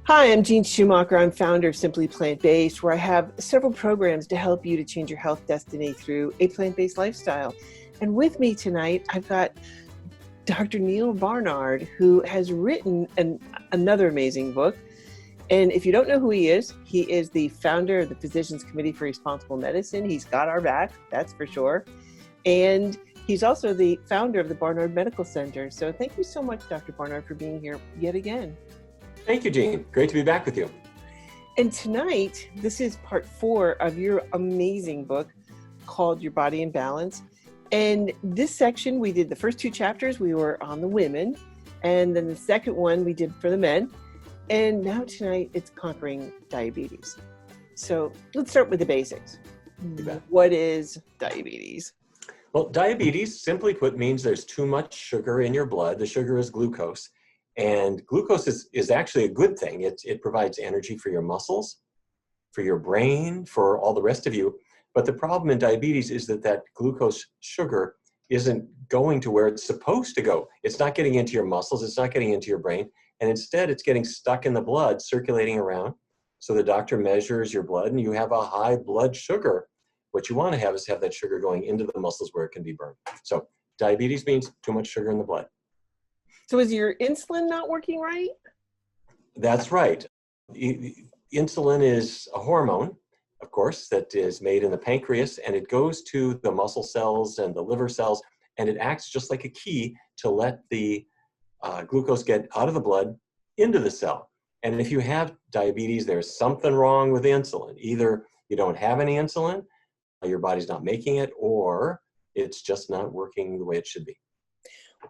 Hi, I'm Jean Schumacher. I'm founder of Simply Plant Based, where I have several programs to help you to change your health destiny through a plant-based lifestyle. And with me tonight, I've got Dr. Neal Barnard, who has written another amazing book. And if you don't know who he is the founder of the Physicians Committee for Responsible Medicine. He's got our back, that's for sure. And he's also the founder of the Barnard Medical Center. So thank you so much, Dr. Barnard, for being here yet again. Thank you, Jean. Great to be back with you. And tonight, this is part 4 of your amazing book called Your Body in Balance. And this section, we did the first 2 chapters, we were on the women. And then the second one we did for the men. And now tonight, it's conquering diabetes. So let's start with the basics. What is diabetes? Well, diabetes, simply put, means there's too much sugar in your blood. The sugar is glucose. And glucose is actually a good thing. It provides energy for your muscles, for your brain, for all the rest of you. But the problem in diabetes is that glucose sugar isn't going to where it's supposed to go. It's not getting into your muscles. It's not getting into your brain. And instead, it's getting stuck in the blood, circulating around. So the doctor measures your blood and you have a high blood sugar. What you want to have is have that sugar going into the muscles where it can be burned. So diabetes means too much sugar in the blood. So is your insulin not working right? That's right. Insulin is a hormone, of course, that is made in the pancreas, and it goes to the muscle cells and the liver cells, and it acts just like a key to let the glucose get out of the blood into the cell. And if you have diabetes, there's something wrong with insulin. Either you don't have any insulin, your body's not making it, or it's just not working the way it should be.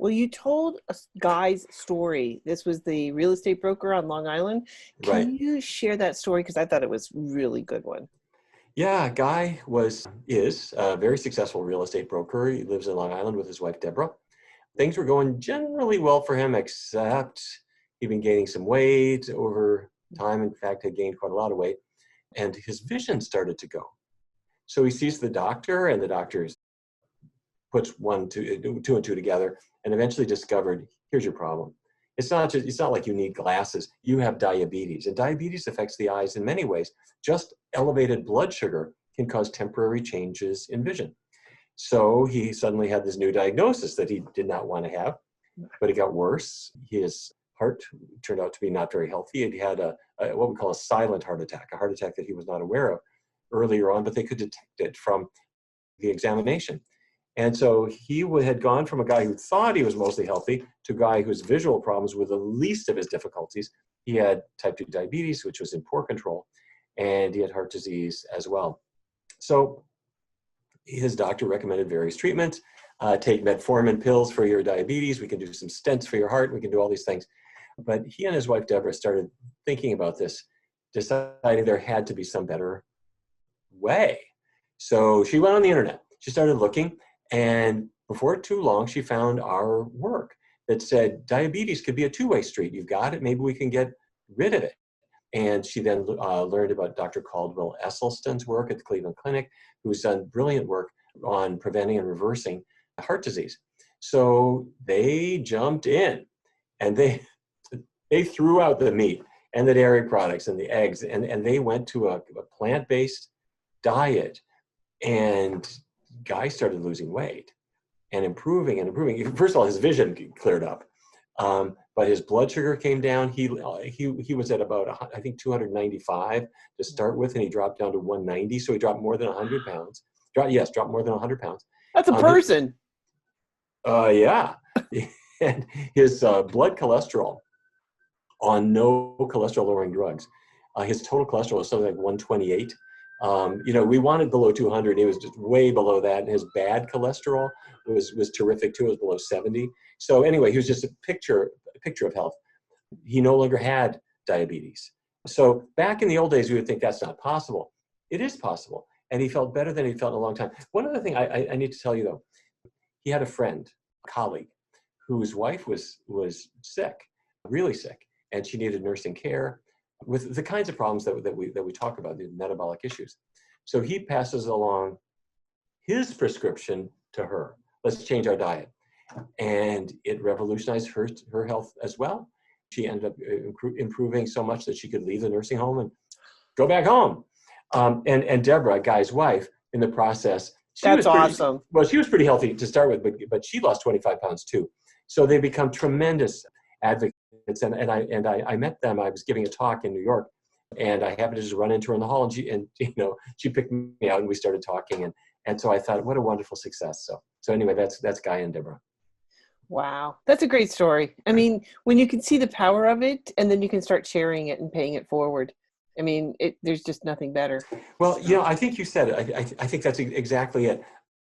Well, you told a guy's story. This was the real estate broker on Long Island. Can you share that story? Because I thought it was a really good one. Yeah, Guy is a very successful real estate broker. He lives in Long Island with his wife, Deborah. Things were going generally well for him, except he'd been gaining some weight over time. In fact, had gained quite a lot of weight. And his vision started to go. So he sees the doctor, and the doctor puts two and two together, and eventually discovered, here's your problem. It's not like you need glasses. You have diabetes, and diabetes affects the eyes in many ways. Just elevated blood sugar can cause temporary changes in vision. So he suddenly had this new diagnosis that he did not want to have, but it got worse. His heart turned out to be not very healthy, and he had what we call a silent heart attack, a heart attack that he was not aware of earlier on, but they could detect it from the examination. And so he had gone from a guy who thought he was mostly healthy to a guy whose visual problems were the least of his difficulties. He had type 2 diabetes, which was in poor control, and he had heart disease as well. So his doctor recommended various treatments. Take metformin pills for your diabetes. We can do some stents for your heart. We can do all these things. But he and his wife, Deborah, started thinking about this, deciding there had to be some better way. So she went on the internet. She started looking. And before too long, she found our work that said diabetes could be a two-way street. You've got it, maybe we can get rid of it. And she then learned about Dr. Caldwell Esselstyn's work at the Cleveland Clinic, who's done brilliant work on preventing and reversing heart disease. So they jumped in, and they threw out the meat and the dairy products and the eggs, and they went to a plant-based diet. And Guy started losing weight and improving. First of all, his vision cleared up, but his blood sugar came down. He was at about, I think, 295 to start with, and he dropped down to 190. So he dropped more than 100 pounds. Dropped more than 100 pounds. That's a person. Yeah. And his blood cholesterol on no cholesterol-lowering drugs. His total cholesterol was something like 128. We wanted below 200. He was just way below that, and his bad cholesterol was terrific too. It was below 70. So anyway, he was just a picture of health. He no longer had diabetes. So back in the old days, we would think that's not possible. It is possible, and he felt better than he felt in a long time. One other thing I need to tell you though, he had a friend, a colleague, whose wife was sick, really sick, and she needed nursing care with the kinds of problems that we talk about, the metabolic issues. So he passes along his prescription to her. Let's change our diet. And it revolutionized her health as well. She ended up improving so much that she could leave the nursing home and go back home. And Deborah, Guy's wife, in the process, That's awesome. she was pretty healthy to start with, but she lost 25 pounds too. So they become tremendous advocates. And I met them. I was giving a talk in New York, and I happened to just run into her in the hall, and she picked me out, and we started talking. And so I thought, what a wonderful success. So anyway, that's Guy and Deborah. Wow. That's a great story. I mean, when you can see the power of it, and then you can start sharing it and paying it forward. I mean, there's just nothing better. Well, I think you said it. I think that's exactly it.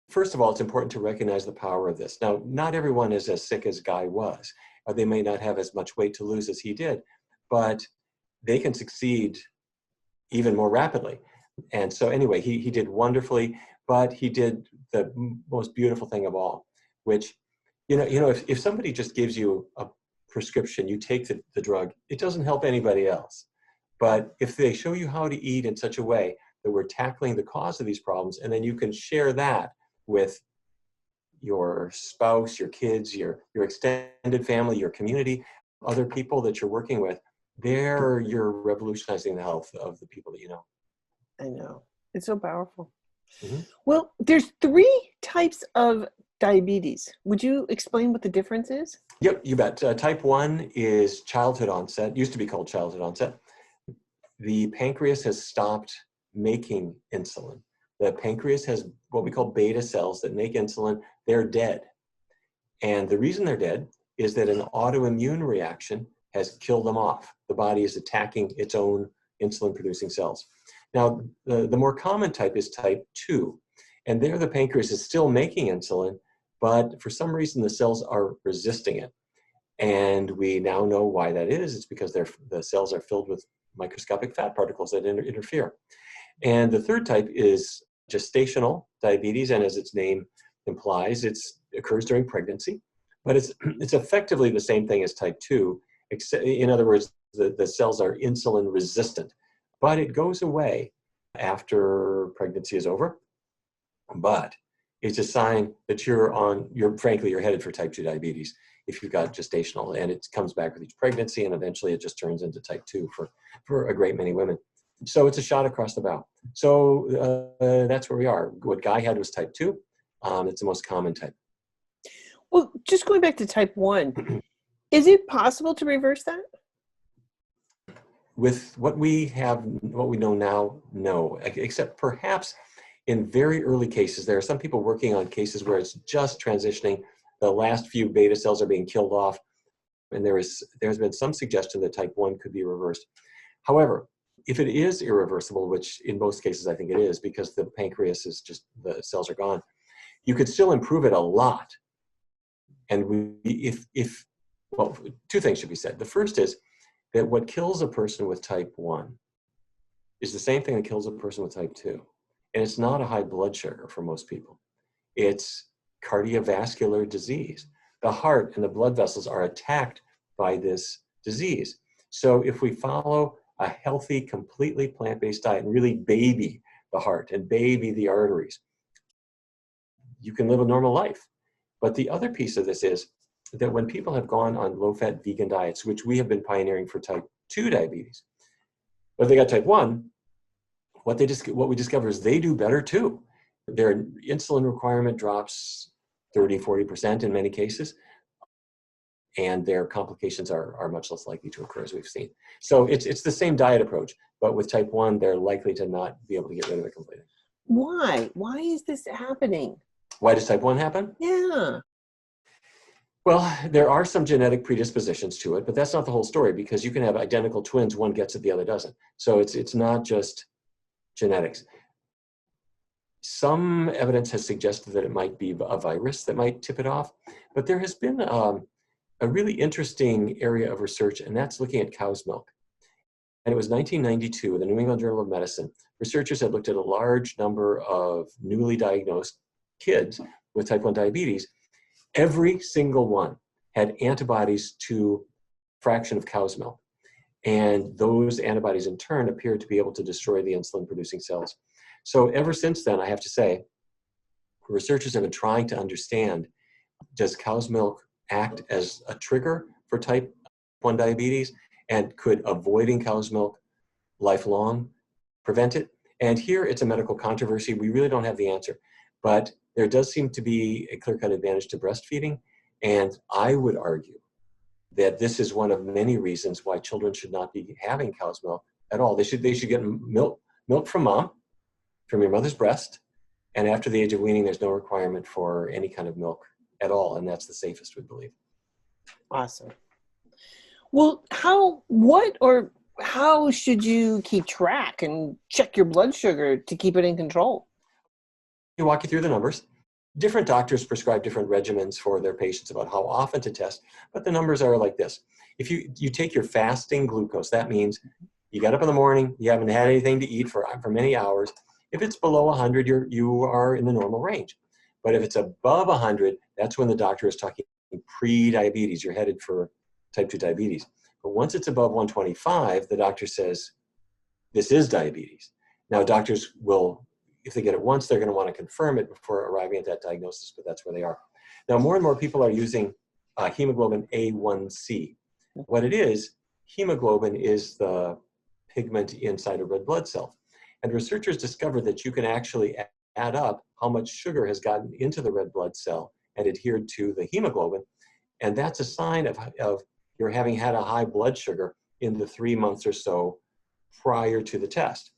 First of all, it's important to recognize the power of this. Now, not everyone is as sick as Guy was, or they may not have as much weight to lose as he did, but they can succeed even more rapidly. And so anyway, he did wonderfully, but he did the most beautiful thing of all, which, if somebody just gives you a prescription, you take the drug, it doesn't help anybody else. But if they show you how to eat in such a way that we're tackling the cause of these problems, and then you can share that with your spouse, your kids, your extended family, your community, other people that you're working with, there you're revolutionizing the health of the people that you know. I know. It's so powerful. Mm-hmm. Well, there's 3 types of diabetes. Would you explain what the difference is? Yep, you bet. Type 1 is childhood onset, used to be called childhood onset. The pancreas has stopped making insulin. The pancreas has what we call beta cells that make insulin. They're dead. And the reason they're dead is that an autoimmune reaction has killed them off. The body is attacking its own insulin-producing cells. Now, the more common type is type 2. And there the pancreas is still making insulin, but for some reason the cells are resisting it. And we now know why that is. It's because the cells are filled with microscopic fat particles that interfere. And the third type is gestational diabetes, and as its name implies, it occurs during pregnancy, but it's effectively the same thing as type 2, except, in other words, the cells are insulin resistant, but it goes away after pregnancy is over. But it's a sign that you're headed for type 2 diabetes if you've got gestational, and it comes back with each pregnancy, and eventually it just turns into type 2 for a great many women. So it's a shot across the bow. So that's where we are. What Guy had was type 2. It's the most common type. Well, just going back to type 1, is it possible to reverse that? With what we know now, no, except perhaps in very early cases. There are some people working on cases where it's just transitioning. The last few beta cells are being killed off, and there's been some suggestion that type 1 could be reversed. However, if it is irreversible, which in most cases I think it is, because the pancreas is just, the cells are gone, you could still improve it a lot. And well, 2 things should be said. The first is that what kills a person with type 1 is the same thing that kills a person with type 2. And it's not a high blood sugar for most people. It's cardiovascular disease. The heart and the blood vessels are attacked by this disease. So if we follow a healthy, completely plant-based diet and really baby the heart and baby the arteries, you can live a normal life. But the other piece of this is that when people have gone on low-fat vegan diets, which we have been pioneering for type 2 diabetes, but if they got type 1, what we discover is they do better too. Their insulin requirement drops 30-40% in many cases, and their complications are much less likely to occur, as we've seen. So it's the same diet approach, but with type 1, they're likely to not be able to get rid of it completely. Why? Why is this happening? Why does type 1 happen? Yeah. Well, there are some genetic predispositions to it, but that's not the whole story, because you can have identical twins, one gets it, the other doesn't. So it's not just genetics. Some evidence has suggested that it might be a virus that might tip it off, but there has been a really interesting area of research, and that's looking at cow's milk. And it was 1992, the New England Journal of Medicine. Researchers had looked at a large number of newly diagnosed kids with type 1 diabetes. Every single one had antibodies to a fraction of cow's milk. And those antibodies in turn appeared to be able to destroy the insulin-producing cells. So ever since then, I have to say, researchers have been trying to understand, does cow's milk act as a trigger for type 1 diabetes, and could avoiding cow's milk lifelong prevent it? And here it's a medical controversy. We really don't have the answer. But there does seem to be a clear-cut advantage to breastfeeding. And I would argue that this is one of many reasons why children should not be having cow's milk at all. They should get milk from mom, from your mother's breast. And after the age of weaning, there's no requirement for any kind of milk at all. And that's the safest, we believe. Awesome. Well, how should you keep track and check your blood sugar to keep it in control? You walk you through the numbers. Different doctors prescribe different regimens for their patients about how often to test, but the numbers are like this. If you take your fasting glucose, that means you got up in the morning, you haven't had anything to eat for many hours. If it's below 100, you are in the normal range. But if it's above 100, that's when the doctor is talking pre-diabetes. You're headed for type 2 diabetes. But once it's above 125, the doctor says, this is diabetes. Now, doctors will, if they get it once, they're going to want to confirm it before arriving at that diagnosis, but that's where they are. Now, more and more people are using hemoglobin A1C. What it is, hemoglobin is the pigment inside a red blood cell. And researchers discovered that you can actually add up how much sugar has gotten into the red blood cell and adhered to the hemoglobin. And that's a sign of your having had a high blood sugar in the 3 months or so prior to the test.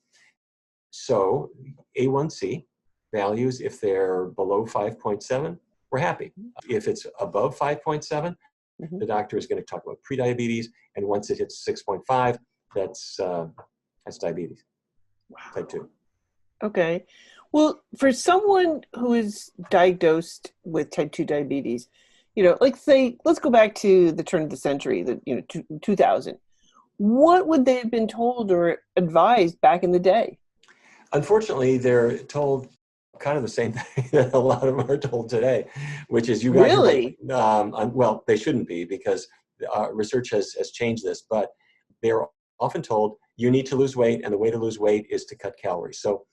So A1C values, if they're below 5.7, we're happy. If it's above 5.7, the doctor is going to talk about prediabetes. And once it hits 6.5, that's diabetes, type 2. Okay. Well, for someone who is diagnosed with type 2 diabetes, like say, let's go back to the turn of the century, 2000. What would they have been told or advised back in the day? Unfortunately, they're told kind of the same thing that a lot of them are told today, which is you guys Really? well, they shouldn't be, because research has changed this, but they're often told you need to lose weight, and the way to lose weight is to cut calories. So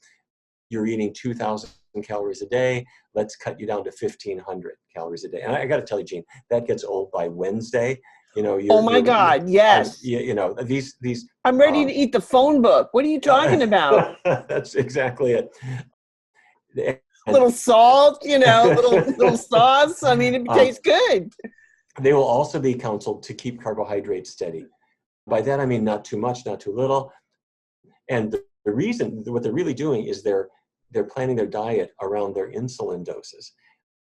you're eating 2,000 calories a day. Let's cut you down to 1,500 calories a day. And I got to tell you, Gene, that gets old by Wednesday. Oh my God, yes. These. I'm ready to eat the phone book. What are you talking about? That's exactly it. Little salt, little sauce. I mean, it tastes good. They will also be counseled to keep carbohydrates steady. By that, I mean not too much, not too little. And the reason, what they're really doing is they're planning their diet around their insulin doses.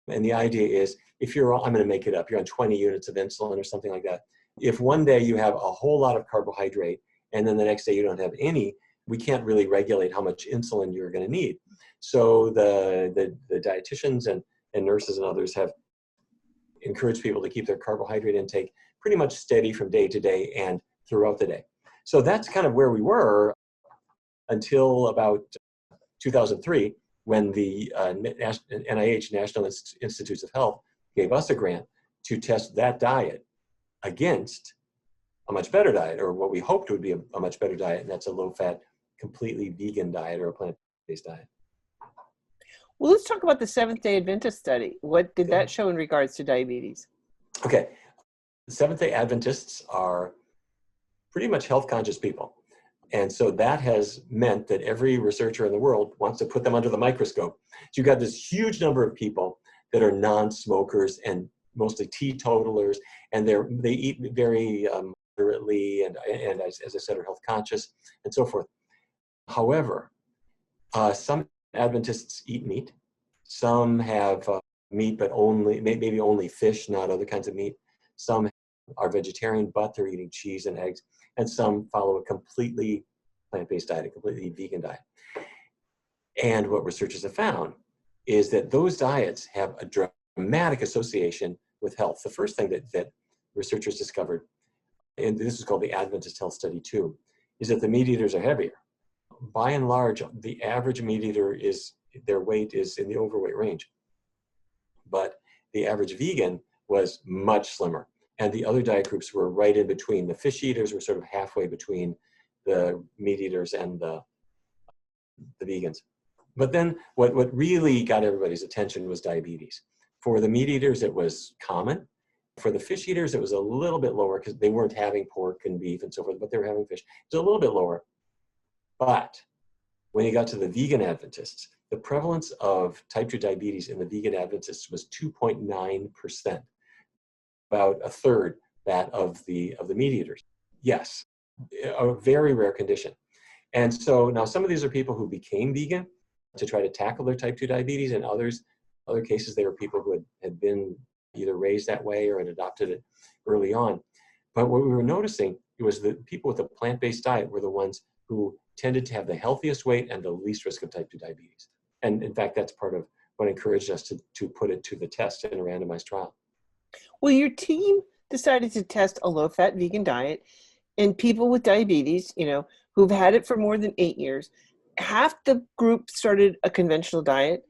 And the idea is, if I'm going to make it up, you're on 20 units of insulin or something like that. If one day you have a whole lot of carbohydrate and then the next day you don't have any, we can't really regulate how much insulin you're going to need. So the dietitians and nurses and others have encouraged people to keep their carbohydrate intake pretty much steady from day to day and throughout the day. So that's kind of where we were until about 2003, when the NIH, National Institutes of Health, gave us a grant to test that diet against a much better diet, or what we hoped would be a much better diet, and that's a low-fat, completely vegan diet or a plant-based diet. Well, let's talk about the Seventh-day Adventist study. What did that show in regards to diabetes? Okay. The Seventh-day Adventists are pretty much health-conscious people. And so that has meant that every researcher in the world wants to put them under the microscope. So you've got this huge number of people that are non-smokers and mostly teetotalers, and they eat very moderately, and as I said, are health-conscious, and so forth. However, some Adventists eat meat. Some have meat, but maybe only fish, not other kinds of meat. Some are vegetarian, but they're eating cheese and eggs. And some follow a completely plant-based diet, a completely vegan diet. And what researchers have found is that those diets have a dramatic association with health. The first thing that researchers discovered, and this is called the Adventist Health Study 2, is that the meat eaters are heavier. By and large, the average meat eater their weight is in the overweight range. But the average vegan was much slimmer. And the other diet groups were right in between. The fish eaters were sort of halfway between the meat eaters and the vegans. But then what really got everybody's attention was diabetes. For the meat eaters, it was common. For the fish eaters, it was a little bit lower because they weren't having pork and beef and so forth, but they were having fish. It was a little bit lower. But when you got to the vegan Adventists, the prevalence of type 2 diabetes in the vegan Adventists was 2.9%, about a third that of the meat eaters. Yes, a very rare condition. And so now some of these are people who became vegan to try to tackle their type 2 diabetes, and other cases, they were people who had been either raised that way or had adopted it early on. But what we were noticing was that people with a plant-based diet were the ones who tended to have the healthiest weight and the least risk of type 2 diabetes. And in fact, that's part of what encouraged us to put it to the test in a randomized trial. Well, your team decided to test a low-fat vegan diet in people with diabetes, who've had it for more than 8 years. Half the group started a conventional diet,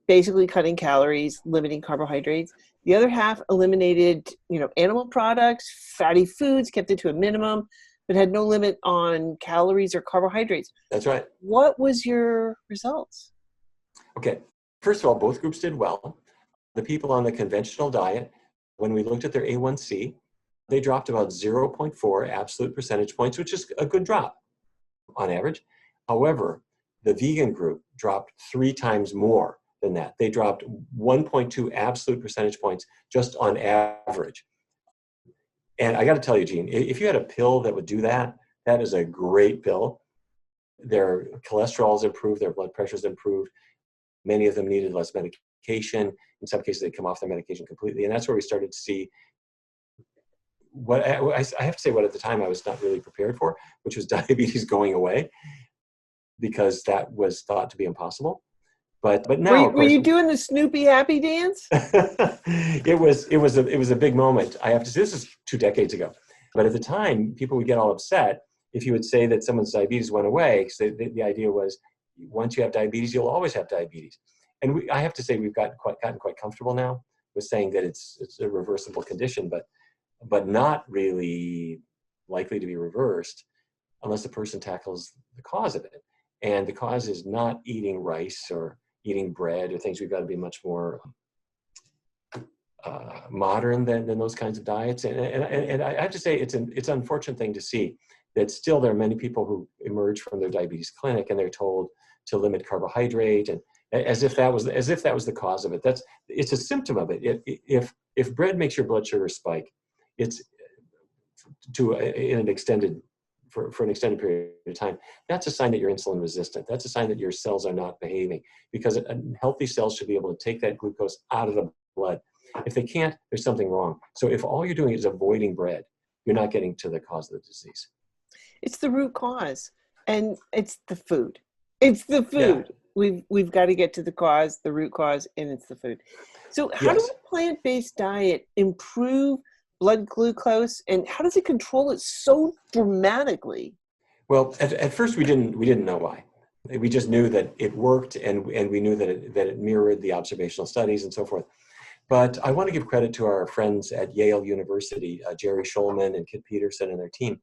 basically cutting calories, limiting carbohydrates. The other half eliminated, animal products, fatty foods, kept it to a minimum, but had no limit on calories or carbohydrates. That's right. What was your results? Okay. First of all, both groups did well. The people on the conventional diet, when we looked at their A1C, they dropped about 0.4 absolute percentage points, which is a good drop on average. However, the vegan group dropped 3 times more than that. They dropped 1.2 absolute percentage points just on average. And I got to tell you, Gene, if you had a pill that would do that, that is a great pill. Their cholesterol's improved, their blood pressure's improved. Many of them needed less medication. In some cases, they come off their medication completely. And that's where we started to see what I have to say, what at the time I was not really prepared for, which was diabetes going away, because that was thought to be impossible. But now, were you doing the Snoopy happy dance? it was a big moment. I have to say, this is 2 decades ago. But at the time, people would get all upset if you would say that someone's diabetes went away, because the idea was, once you have diabetes, you'll always have diabetes. And I have to say, we've gotten quite comfortable now with saying that it's a reversible condition, but not really likely to be reversed unless the person tackles the cause of it. And the cause is not eating rice or eating bread or things. We've got to be much more modern than those kinds of diets. And I have to say, it's an unfortunate thing to see that still there are many people who emerge from their diabetes clinic and they're told to limit carbohydrate, and as if that was the cause of it. It's a symptom of it. If bread makes your blood sugar spike, it's for an extended period of time, that's a sign that you're insulin resistant. That's a sign that your cells are not behaving, because healthy cells should be able to take that glucose out of the blood. If they can't, there's something wrong. So if all you're doing is avoiding bread, you're not getting to the cause of the disease. It's the root cause, and it's the food. It's the food. Yeah. We've got to get to the cause, the root cause, and it's the food. So how does a plant-based diet improve blood glucose, and how does it control it so dramatically? Well, at first we didn't know why. We just knew that it worked, and we knew that it mirrored the observational studies and so forth. But I want to give credit to our friends at Yale University, Jerry Schulman and Kit Peterson and their team,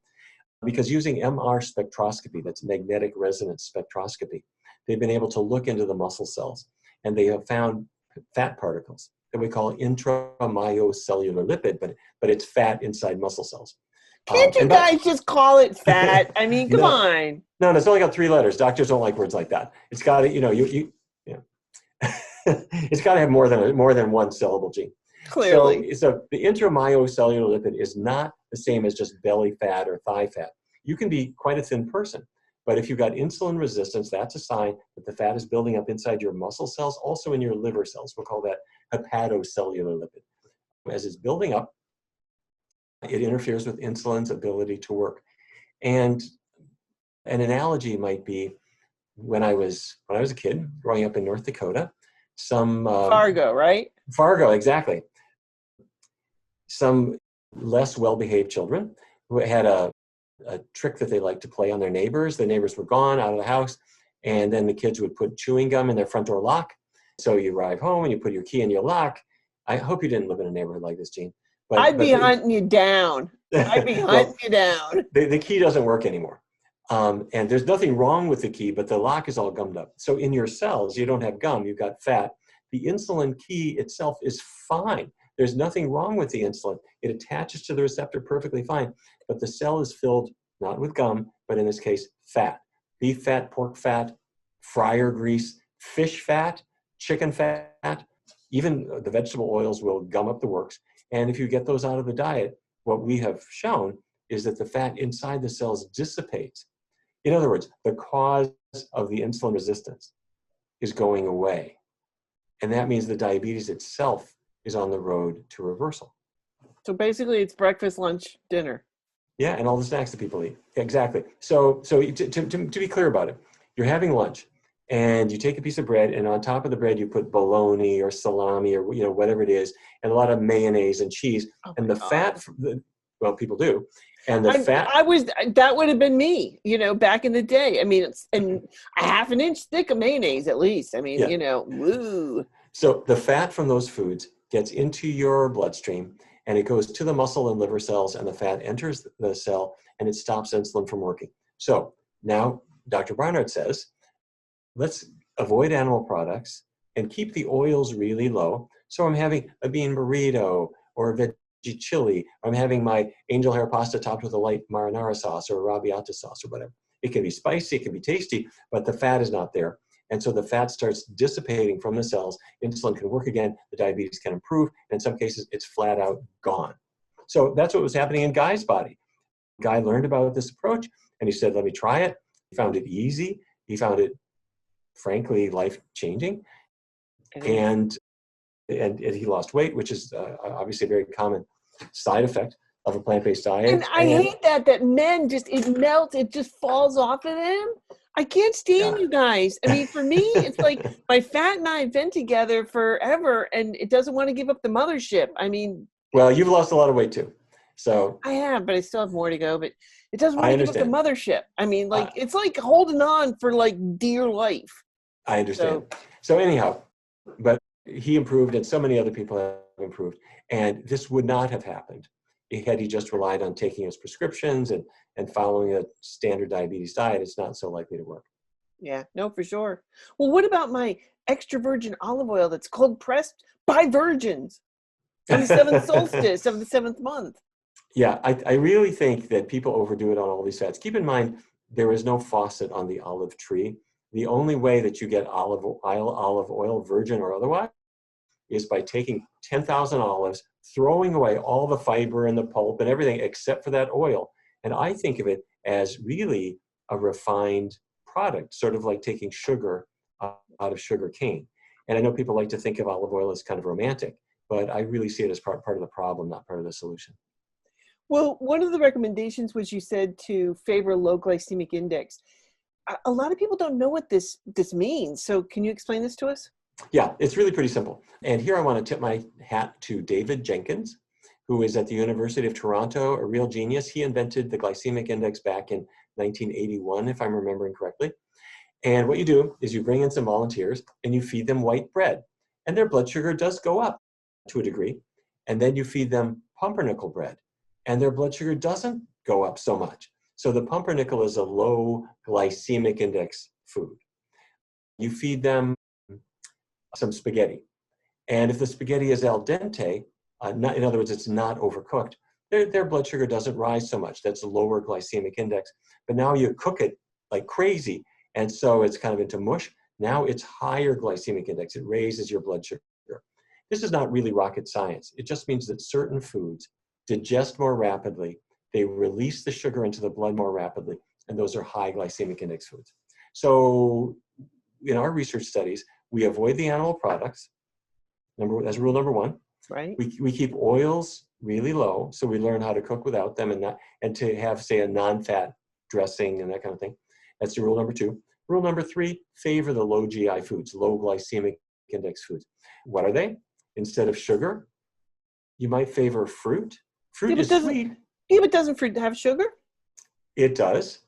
because using MR spectroscopy, that's magnetic resonance spectroscopy, they've been able to look into the muscle cells, and they have found fat particles that we call intramyocellular lipid, but it's fat inside muscle cells. Can't you guys just call it fat? I mean, come on. No, it's only got 3 letters. Doctors don't like words like that. It's got to, it's got to have more than one syllable, Gene. Clearly. So the intramyocellular lipid is not the same as just belly fat or thigh fat. You can be quite a thin person, but if you've got insulin resistance, that's a sign that the fat is building up inside your muscle cells, also in your liver cells. We'll call that hepatocellular lipid. As it's building up, it interferes with insulin's ability to work. And an analogy might be when I was a kid growing up in North Dakota, Fargo, right? Fargo, exactly. Some less well-behaved children who had a trick that they liked to play on their neighbors. The neighbors were gone, out of the house, and then the kids would put chewing gum in their front door lock. So you arrive home and you put your key in your lock. I hope you didn't live in a neighborhood like this, Gene. I'd be hunting you down. I'd be hunting you down. The key doesn't work anymore. And there's nothing wrong with the key, but the lock is all gummed up. So in your cells, you don't have gum, you've got fat. The insulin key itself is fine, There's nothing wrong with the insulin. It attaches to the receptor perfectly fine, but the cell is filled not with gum, but in this case, fat. Beef fat, pork fat, fryer grease, fish fat, chicken fat, even the vegetable oils will gum up the works. And if you get those out of the diet, what we have shown is that the fat inside the cells dissipates. In other words, the cause of the insulin resistance is going away. And that means the diabetes itself is on the road to reversal. So basically it's breakfast, lunch, dinner. Yeah, and all the snacks that people eat. Exactly. So to be clear about it, you're having lunch and you take a piece of bread and on top of the bread you put bologna or salami or whatever it is, and a lot of mayonnaise and cheese. Oh And my the God. fat, well, people do. And the fat. That would have been me, back in the day. I mean, and a half an inch thick of mayonnaise at least. I mean, Yeah. woo. So the fat from those foods gets into your bloodstream and it goes to the muscle and liver cells, and the fat enters the cell and it stops insulin from working. So now Dr. Barnard says, let's avoid animal products and keep the oils really low. So I'm having a bean burrito or a veggie chili. I'm having my angel hair pasta topped with a light marinara sauce or arrabbiata sauce or whatever. It can be spicy, it can be tasty, but the fat is not there. And so the fat starts dissipating from the cells. Insulin can work again, the diabetes can improve, and in some cases it's flat out gone. So that's what was happening in Guy's body. Guy learned about this approach and he said, let me try it. He found it easy. He found it, frankly, life-changing. And he lost weight, which is obviously a very common side effect of a plant-based diet. And I hate that men it melts, it just falls off of them. I can't stand you guys. I mean, for me, it's like my fat and I have been together forever and it doesn't want to give up the mothership. I mean. Well, you've lost a lot of weight too. So I have, but I still have more to go, but it doesn't want to give up the mothership. I mean, it's like holding on for like dear life. I understand. So anyhow, but he improved and so many other people have improved. And this would not have happened had he just relied on taking his prescriptions and following a standard diabetes diet. It's not so likely to work. Yeah, no, for sure. Well, what about my extra virgin olive oil that's cold pressed by virgins on the 7th solstice of the 7th month? Yeah, I really think that people overdo it on all these fats. Keep in mind, there is no faucet on the olive tree. The only way that you get olive oil, virgin or otherwise, is by taking 10,000 olives, throwing away all the fiber and the pulp and everything except for that oil. And I think of it as really a refined product, sort of like taking sugar out of sugar cane. And I know people like to think of olive oil as kind of romantic, but I really see it as part of the problem, not part of the solution. Well, one of the recommendations was you said to favor a low glycemic index. A lot of people don't know what this means. So can you explain this to us? Yeah, it's really pretty simple. And here I want to tip my hat to David Jenkins, who is at the University of Toronto, a real genius. He invented the glycemic index back in 1981, if I'm remembering correctly. And what you do is you bring in some volunteers and you feed them white bread. And their blood sugar does go up to a degree. And then you feed them pumpernickel bread. And their blood sugar doesn't go up so much. So the pumpernickel is a low glycemic index food. You feed them some spaghetti. And if the spaghetti is al dente, in other words, it's not overcooked, their blood sugar doesn't rise so much. That's a lower glycemic index. But now you cook it like crazy, and so it's kind of into mush. Now it's higher glycemic index. It raises your blood sugar. This is not really rocket science. It just means that certain foods digest more rapidly. They release the sugar into the blood more rapidly, and those are high glycemic index foods. So in our research studies, we avoid the animal products. That's rule number one. Right. We keep oils really low, so we learn how to cook without them and to have, say, a non-fat dressing and that kind of thing. That's rule number two. Rule number three, favor the low GI foods, low glycemic index foods. What are they? Instead of sugar, you might favor fruit. Fruit is sweet. Yeah, but doesn't fruit have sugar? It does.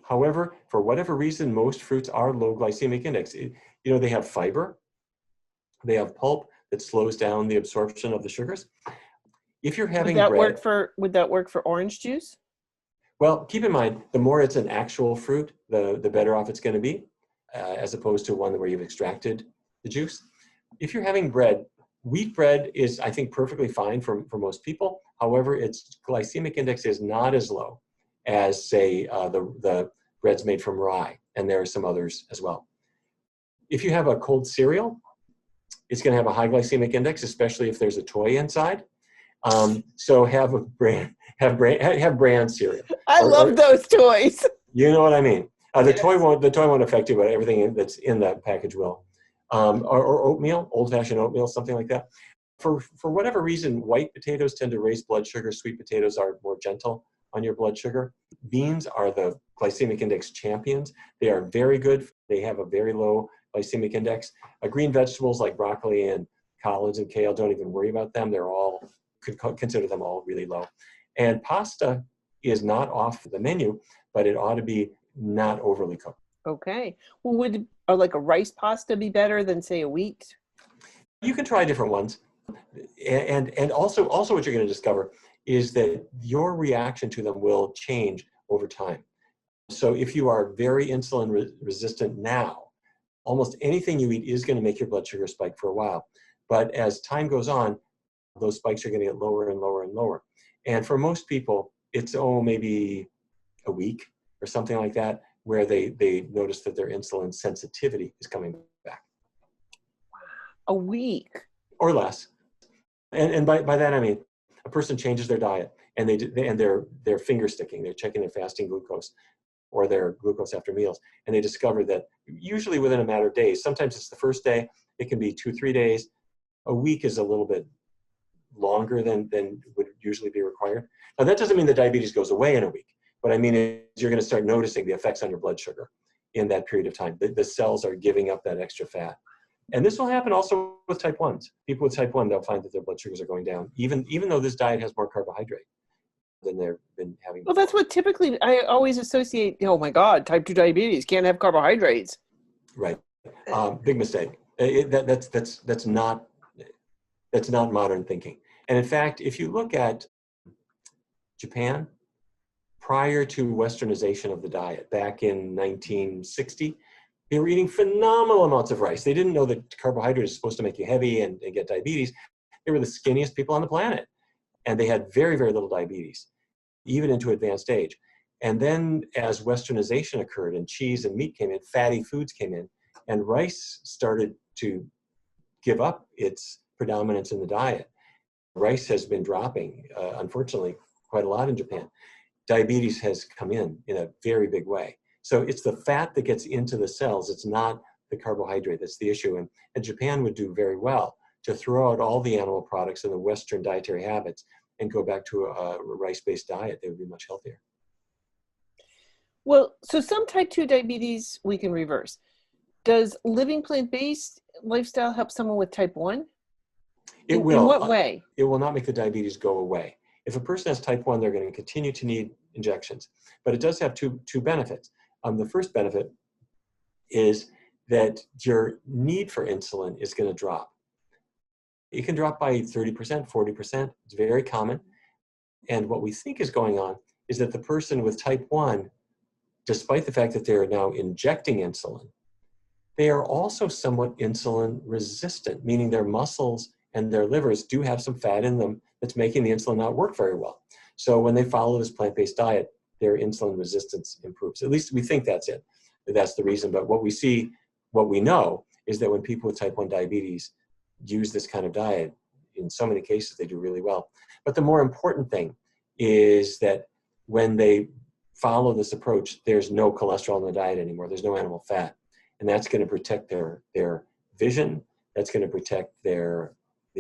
However, for whatever reason, most fruits are low glycemic index. They have fiber. They have pulp that slows down the absorption of the sugars. If you're having bread, would that work for orange juice? Well, keep in mind, the more it's an actual fruit, the better off it's going to be, as opposed to one where you've extracted the juice. If you're having bread, Wheat bread is, I think, perfectly fine for most people. However, its glycemic index is not as low as, say, the breads made from rye, and there are some others as well. If you have a cold cereal, it's going to have a high glycemic index, especially if there's a toy inside. So have brand cereal. I love those toys. You know what I mean. The Yes. toy won't affect you, but everything that's in that package will. Or oatmeal, old-fashioned oatmeal, something like that. For whatever reason, white potatoes tend to raise blood sugar. Sweet potatoes are more gentle on your blood sugar. Beans are the glycemic index champions. They are very good. They have a very low glycemic index. Green vegetables like broccoli and collards and kale, don't even worry about them. They're all, could consider them all really low. And pasta is not off the menu, but it ought to be not overly cooked. Okay. Well, would like a rice pasta be better than, say, a wheat? You can try different ones. And also what you're going to discover is that your reaction to them will change over time. So if you are very insulin resistant now, almost anything you eat is going to make your blood sugar spike for a while. But as time goes on, those spikes are going to get lower and lower and lower. And for most people, it's maybe a week or something like that, where they notice that their insulin sensitivity is coming back. A week? Or less. And by that I mean a person changes their diet and they're finger sticking, they're checking their fasting glucose or their glucose after meals, and they discover that usually within a matter of days, sometimes it's the first day, it can be 2-3 days. A week is a little bit longer than would usually be required. Now that doesn't mean the diabetes goes away in a week. What I mean is you're going to start noticing the effects on your blood sugar in that period of time. The cells are giving up that extra fat. And this will happen also with type 1s. People with type 1, they'll find that their blood sugars are going down, even though this diet has more carbohydrate than they've been having. Well, that's what typically I always associate. Oh my God, type 2 diabetes, can't have carbohydrates. Right. Big mistake. That's not modern thinking. And in fact, if you look at Japan, prior to westernization of the diet back in 1960, they were eating phenomenal amounts of rice. They didn't know that carbohydrate is supposed to make you heavy and get diabetes. They were the skinniest people on the planet. And they had very, very little diabetes, even into advanced age. And then as westernization occurred and cheese and meat came in, fatty foods came in, and rice started to give up its predominance in the diet. Rice has been dropping, unfortunately, quite a lot in Japan. Diabetes has come in a very big way. So it's the fat that gets into the cells. It's not the carbohydrate that's the issue. And Japan would do very well to throw out all the animal products and the Western dietary habits and go back to a rice-based diet. They would be much healthier. Well, so some type 2 diabetes we can reverse. Does living plant-based lifestyle help someone with type 1? It will. In what way? It will not make the diabetes go away. If a person has type 1, they're going to continue to need injections. But it does have two benefits. The first benefit is that your need for insulin is going to drop. It can drop by 30%, 40%. It's very common. And what we think is going on is that the person with type 1, despite the fact that they're now injecting insulin, they are also somewhat insulin resistant, meaning their muscles and their livers do have some fat in them that's making the insulin not work very well. So when they follow this plant-based diet, their insulin resistance improves. At least we think that's it. That's the reason. But what we know is that when people with type 1 diabetes use this kind of diet, in so many cases, they do really well. But the more important thing is that when they follow this approach, there's no cholesterol in the diet anymore. There's no animal fat. And that's going to protect their vision. That's going to protect the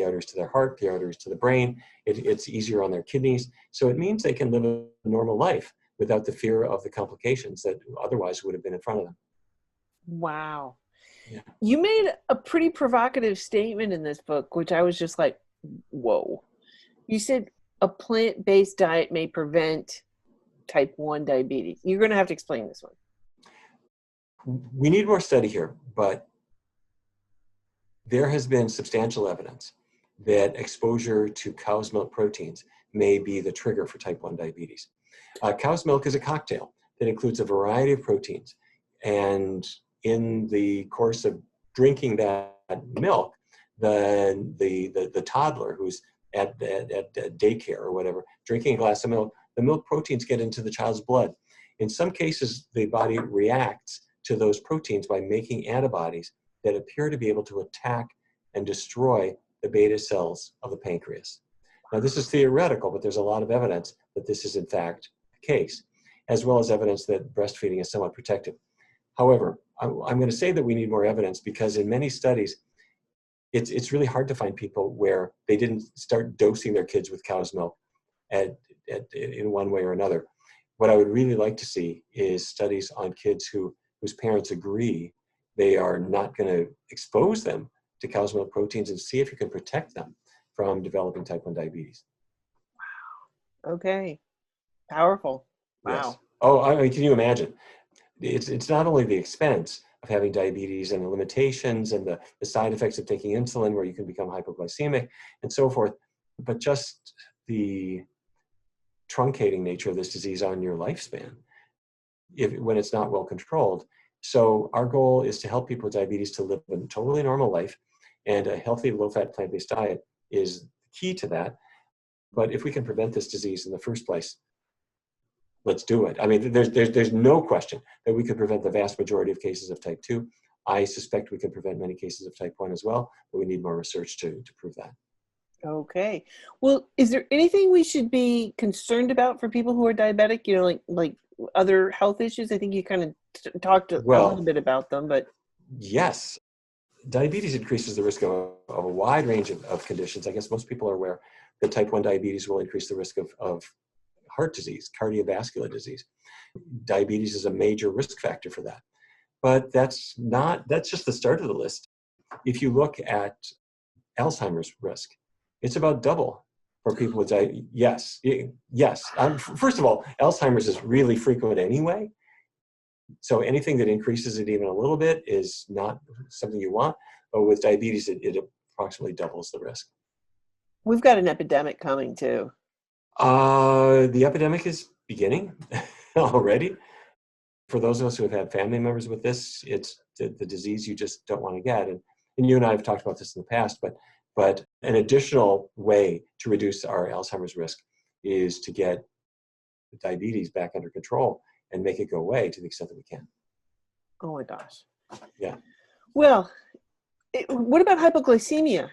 arteries to their heart, the arteries to the brain. It's easier on their kidneys. So it means they can live a normal life without the fear of the complications that otherwise would have been in front of them. Wow. Yeah. You made a pretty provocative statement in this book, which I was just like, whoa. You said a plant-based diet may prevent type 1 diabetes. You're going to have to explain this one. We need more study here, but there has been substantial evidence that exposure to cow's milk proteins may be the trigger for type 1 diabetes. Cow's milk is a cocktail that includes a variety of proteins. And in the course of drinking that milk, than the toddler who's at daycare or whatever, drinking a glass of milk. The milk proteins get into the child's blood. In some cases, the body reacts to those proteins by making antibodies that appear to be able to attack and destroy the beta cells of the pancreas. Now, this is theoretical, but there's a lot of evidence that this is in fact the case, as well as evidence that breastfeeding is somewhat protective. However, I'm going to say that we need more evidence because in many studies, it's really hard to find people where they didn't start dosing their kids with cow's milk in one way or another. What I would really like to see is studies on kids whose parents agree they are not going to expose them to cow's milk proteins and see if you can protect them from developing type 1 diabetes. Okay. Powerful. Wow. Yes. Oh, I mean, can you imagine? It's not only the expense of having diabetes and the limitations and the side effects of taking insulin where you can become hypoglycemic and so forth, but just the truncating nature of this disease on your lifespan when it's not well controlled. So our goal is to help people with diabetes to live a totally normal life, and a healthy low-fat plant-based diet is key to that. But if we can prevent this disease in the first place, let's do it. I mean, there's no question that we could prevent the vast majority of cases of type 2. I suspect we can prevent many cases of type 1 as well, but we need more research to prove that. Okay. Well, is there anything we should be concerned about for people who are diabetic? You know, like other health issues? I think you kind of talked a little bit about them, but. Yes. Diabetes increases the risk of a wide range of conditions. I guess most people are aware that type 1 diabetes will increase the risk of heart disease, cardiovascular disease. Diabetes is a major risk factor for that. But that's just the start of the list. If you look at Alzheimer's risk, it's about double for people with diabetes. Yes. First of all, Alzheimer's is really frequent anyway. So anything that increases it even a little bit is not something you want. But with diabetes, it approximately doubles the risk. We've got an epidemic coming too. The epidemic is beginning already. For those of us who have had family members with this, it's the disease you just don't want to get. And you and I have talked about this in the past, but an additional way to reduce our Alzheimer's risk is to get diabetes back under control and make it go away to the extent that we can. Oh my gosh. Yeah. Well, what about hypoglycemia?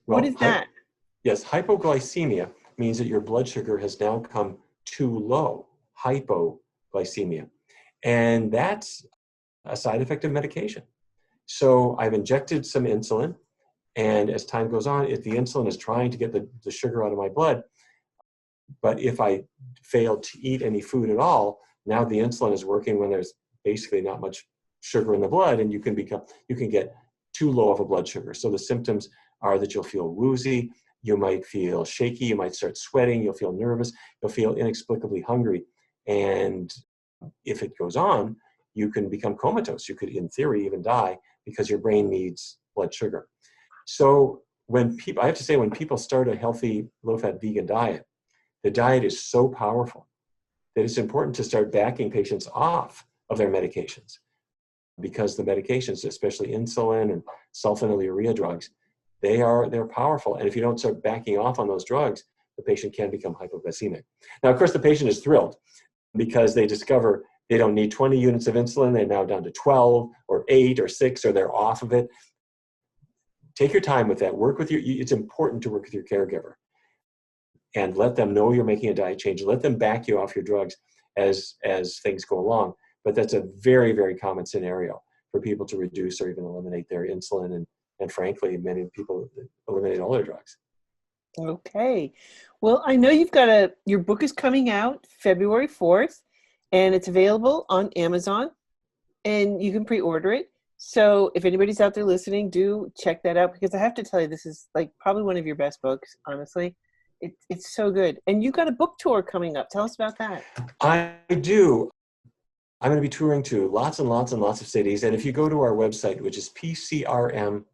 What is that? Yes, hypoglycemia means that your blood sugar has now come too low, hypoglycemia. And that's a side effect of medication. So I've injected some insulin, and as time goes on, if the insulin is trying to get the sugar out of my blood, but if I fail to eat any food at all, now the insulin is working when there's basically not much sugar in the blood, and you can get too low of a blood sugar. So the symptoms are that you'll feel woozy, you might feel shaky, you might start sweating, you'll feel nervous, you'll feel inexplicably hungry. And if it goes on, you can become comatose. You could, in theory, even die because your brain needs blood sugar. So when people start a healthy, low-fat vegan diet, the diet is so powerful that it's important to start backing patients off of their medications, because the medications, especially insulin and sulfonylurea drugs, they're powerful. And if you don't start backing off on those drugs, the patient can become hypoglycemic. Now, of course, the patient is thrilled because they discover they don't need 20 units of insulin. They're now down to 12 or 8 or 6, or they're off of it. Take your time with that. It's important to work with your caregiver and let them know you're making a diet change. Let them back you off your drugs as things go along. But that's a very, very common scenario for people to reduce or even eliminate their insulin. And frankly, many people eliminate all their drugs. Okay. Well, I know your book is coming out February 4th, and it's available on Amazon, and you can pre-order it. So if anybody's out there listening, do check that out, because I have to tell you, this is like probably one of your best books, honestly. It's so good. And you got a book tour coming up. Tell us about that. I do. I'm going to be touring to lots and lots and lots of cities. And if you go to our website, which is pcrm.org,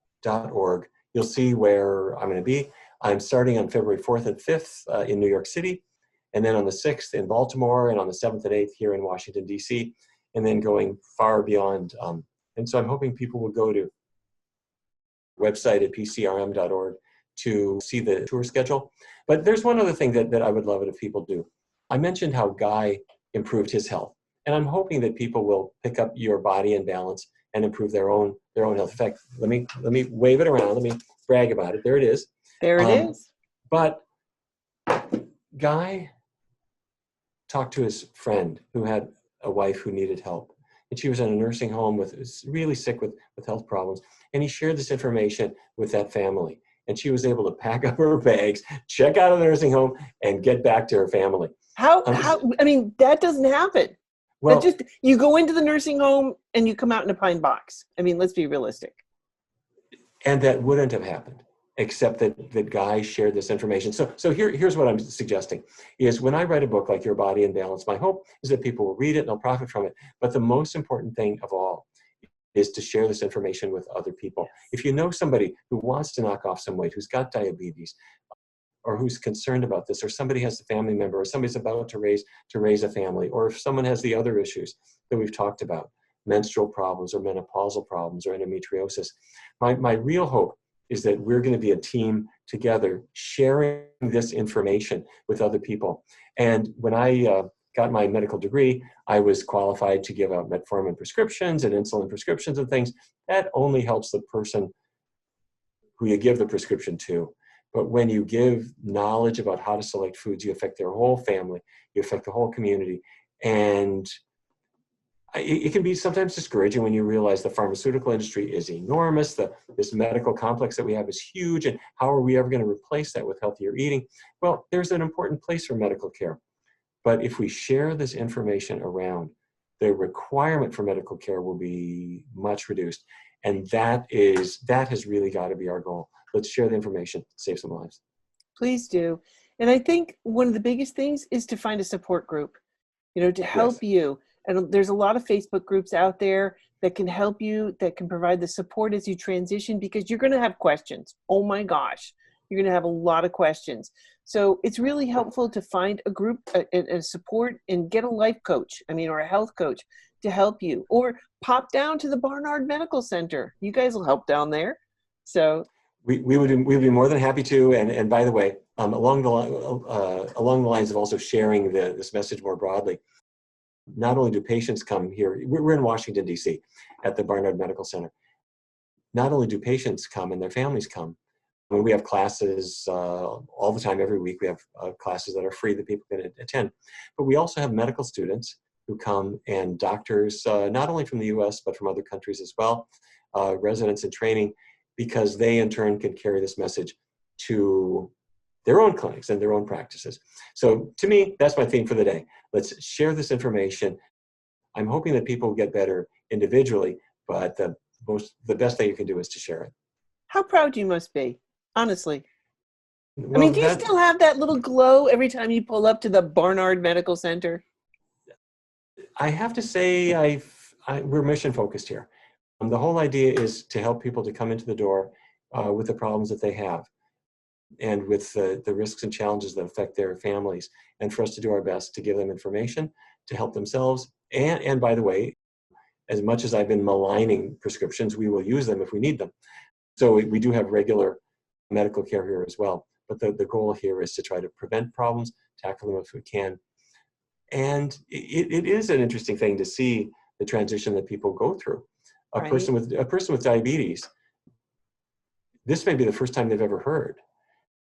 you'll see where I'm going to be. I'm starting on February 4th and 5th in New York City, and then on the 6th in Baltimore, and on the 7th and 8th here in Washington, D.C., and then going far beyond. And so I'm hoping people will go to website at pcrm.org to see the tour schedule. But there's one other thing that I would love it if people do. I mentioned how Guy improved his health, and I'm hoping that people will pick up Your Body in Balance and improve their own health. In fact, let me wave it around. Let me brag about it. There it is. There it is. But Guy talked to his friend who had a wife who needed help. And she was in a nursing home was really sick with health problems. And he shared this information with that family. And she was able to pack up her bags, check out of the nursing home, and get back to her family. I mean, that doesn't happen. Well, you go into the nursing home and you come out in a pine box. I mean, let's be realistic. And that wouldn't have happened, except that Guy shared this information. So here's what I'm suggesting, is when I write a book like Your Body in Balance, my hope is that people will read it and they'll profit from it. But the most important thing of all is to share this information with other people. Yes. If you know somebody who wants to knock off some weight, who's got diabetes, or who's concerned about this, or somebody has a family member, or somebody's about to raise a family, or if someone has the other issues that we've talked about, menstrual problems or menopausal problems or endometriosis, my real hope is that we're going to be a team together sharing this information with other people. And when I got my medical degree, I was qualified to give out metformin prescriptions and insulin prescriptions and things. That only helps the person who you give the prescription to. But when you give knowledge about how to select foods, you affect their whole family, you affect the whole community. And it can be sometimes discouraging when you realize the pharmaceutical industry is enormous, this medical complex that we have is huge, and how are we ever going to replace that with healthier eating? Well, there's an important place for medical care. But if we share this information around, the requirement for medical care will be much reduced. And that has really got to be our goal. Let's share the information, save some lives. Please do. And I think one of the biggest things is to find a support group, to help Yes. you. And there's a lot of Facebook groups out there that can help you, that can provide the support as you transition, because you're going to have questions. Oh my gosh, you're going to have a lot of questions. So it's really helpful to find a group, a support, and get a life coach, or a health coach to help you, or pop down to the Barnard Medical Center. You guys will help down there. So we would be more than happy to. And by the way, along the lines of also sharing this message more broadly, not only do patients come here, we're in Washington, D.C. at the Barnard Medical Center. Not only do patients come and their families come, when we have classes all the time, every week, we have classes that are free that people can attend. But we also have medical students who come, and doctors, not only from the U.S., but from other countries as well, residents in training, because they in turn can carry this message to their own clinics and their own practices. So to me, that's my theme for the day. Let's share this information. I'm hoping that people get better individually, but the best thing you can do is to share it. How proud you must be, honestly. Well, do you still have that little glow every time you pull up to the Barnard Medical Center? I have to say we're mission focused here. The whole idea is to help people to come into the door with the problems that they have, and with the risks and challenges that affect their families, and for us to do our best to give them information to help themselves. And by the way, as much as I've been maligning prescriptions, we will use them if we need them. So we do have regular medical care here as well. But the goal here is to try to prevent problems, tackle them if we can. And it is an interesting thing to see the transition that people go through. A Right. person with diabetes, this may be the first time they've ever heard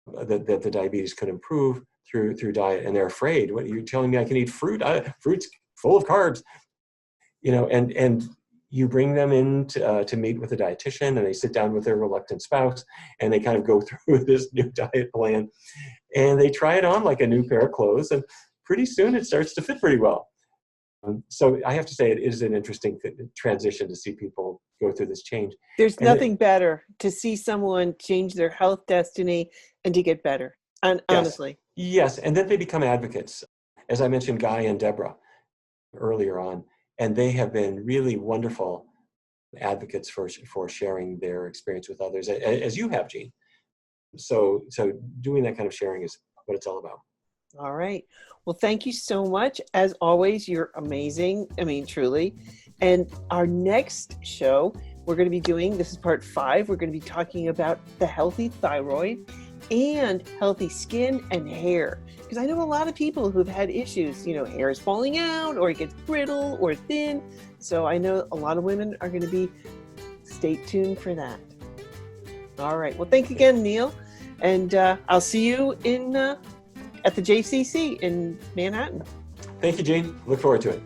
that the diabetes could improve through diet, and they're afraid. What, you're telling me I can eat fruit? Fruit's full of carbs, and you bring them in to meet with a dietitian, and they sit down with their reluctant spouse, and they kind of go through this new diet plan, and they try it on like a new pair of clothes, and pretty soon it starts to fit pretty well. So I have to say it is an interesting transition to see people go through this change. There's nothing better to see someone change their health destiny and to get better, honestly. Yes, and then they become advocates. As I mentioned, Guy and Deborah earlier on, and they have been really wonderful advocates for sharing their experience with others, as you have, Jean. So doing that kind of sharing is what it's all about. All right. Well, thank you so much. As always, you're amazing. Truly. And our next show, we're going to be doing, this is part 5, we're going to be talking about the healthy thyroid and healthy skin and hair. Because I know a lot of people who've had issues, hair is falling out or it gets brittle or thin. So I know a lot of women are going to be, stay tuned for that. All right. Well, thank you again, Neil. And I'll see you at the JCC in Manhattan. Thank you, Jean. Look forward to it.